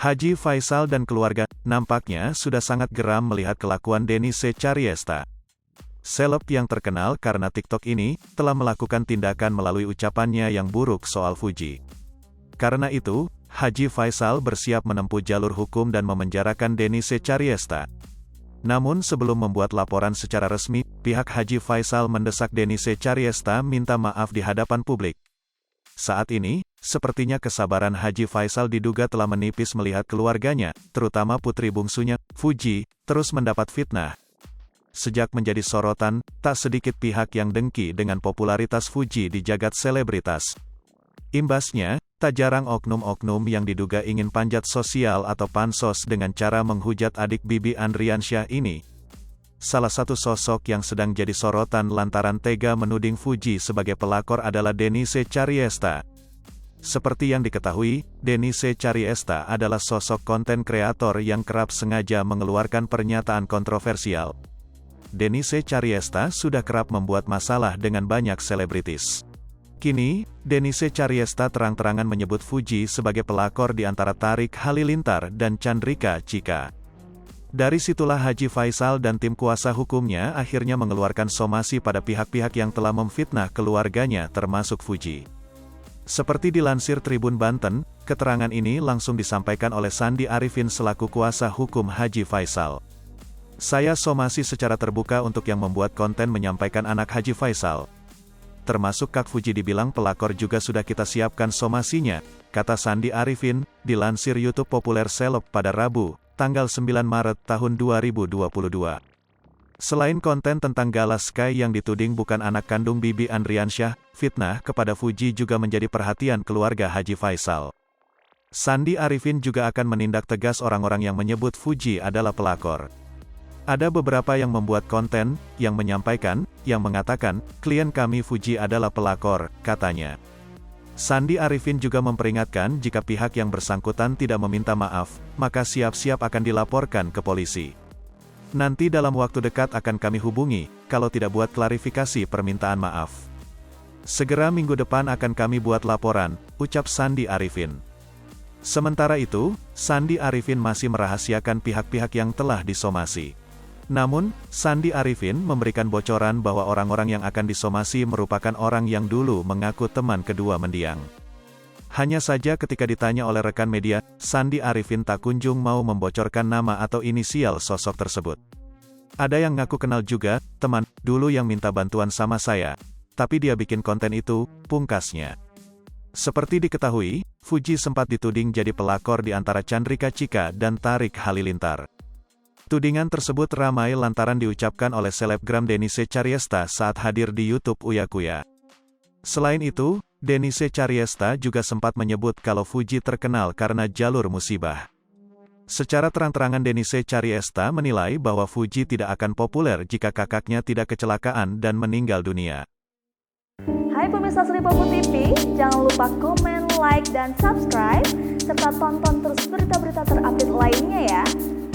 Haji Faisal dan keluarga nampaknya sudah sangat geram melihat kelakuan Denise Chariesta. Seleb yang terkenal karena TikTok ini telah melakukan tindakan melalui ucapannya yang buruk soal Fuji. Karena itu, Haji Faisal bersiap menempuh jalur hukum dan memenjarakan Denise Chariesta. Namun sebelum membuat laporan secara resmi, pihak Haji Faisal mendesak Denise Chariesta minta maaf di hadapan publik. Saat ini, sepertinya kesabaran Haji Faisal diduga telah menipis melihat keluarganya, terutama putri bungsunya, Fuji, terus mendapat fitnah. Sejak menjadi sorotan, tak sedikit pihak yang dengki dengan popularitas Fuji di jagat selebritas. Imbasnya, tak jarang oknum-oknum yang diduga ingin panjat sosial atau pansos dengan cara menghujat adik Bibi Andriansyah ini. Salah satu sosok yang sedang jadi sorotan lantaran tega menuding Fuji sebagai pelakor adalah Denise Chariesta. Seperti yang diketahui, Denise Chariesta adalah sosok konten kreator yang kerap sengaja mengeluarkan pernyataan kontroversial. Denise Chariesta sudah kerap membuat masalah dengan banyak selebritis. Kini, Denise Chariesta terang-terangan menyebut Fuji sebagai pelakor di antara Tarik Halilintar dan Chandrika Chika. Dari situlah Haji Faisal dan tim kuasa hukumnya akhirnya mengeluarkan somasi pada pihak-pihak yang telah memfitnah keluarganya termasuk Fuji. Seperti dilansir Tribun Banten, keterangan ini langsung disampaikan oleh Sandi Arifin selaku kuasa hukum Haji Faisal. Saya somasi secara terbuka untuk yang membuat konten menyampaikan anak Haji Faisal. Termasuk Kak Fuji dibilang pelakor juga sudah kita siapkan somasinya, kata Sandi Arifin, dilansir YouTube populer Seleb pada Rabu, tanggal 9 Maret tahun 2022. Selain konten tentang Gala Sky yang dituding bukan anak kandung Bibi Andriansyah, fitnah kepada Fuji juga menjadi perhatian keluarga Haji Faisal. Sandi Arifin juga akan menindak tegas orang-orang yang menyebut Fuji adalah pelakor. Ada beberapa yang membuat konten, yang menyampaikan, yang mengatakan, klien kami Fuji adalah pelakor, katanya. Sandi Arifin juga memperingatkan jika pihak yang bersangkutan tidak meminta maaf, maka siap-siap akan dilaporkan ke polisi. Nanti dalam waktu dekat akan kami hubungi, kalau tidak buat klarifikasi permintaan maaf. Segera minggu depan akan kami buat laporan, ucap Sandi Arifin. Sementara itu, Sandi Arifin masih merahasiakan pihak-pihak yang telah disomasi. Namun, Sandi Arifin memberikan bocoran bahwa orang-orang yang akan disomasi merupakan orang yang dulu mengaku teman kedua mendiang. Hanya saja ketika ditanya oleh rekan media, Sandi Arifin tak kunjung mau membocorkan nama atau inisial sosok tersebut. Ada yang ngaku kenal juga, teman, dulu yang minta bantuan sama saya. Tapi dia bikin konten itu, pungkasnya. Seperti diketahui, Fuji sempat dituding jadi pelakor di antara Chandrika Chika dan Tarik Halilintar. Tudingan tersebut ramai lantaran diucapkan oleh selebgram Denise Chariesta saat hadir di YouTube Uya Kuya. Selain itu, Denise Chariesta juga sempat menyebut kalau Fuji terkenal karena jalur musibah. Secara terang-terangan Denise Chariesta menilai bahwa Fuji tidak akan populer jika kakaknya tidak kecelakaan dan meninggal dunia. Hai pemirsa Sri Popo TV, jangan lupa komen, like, dan subscribe, serta tonton terus berita-berita terupdate lainnya ya.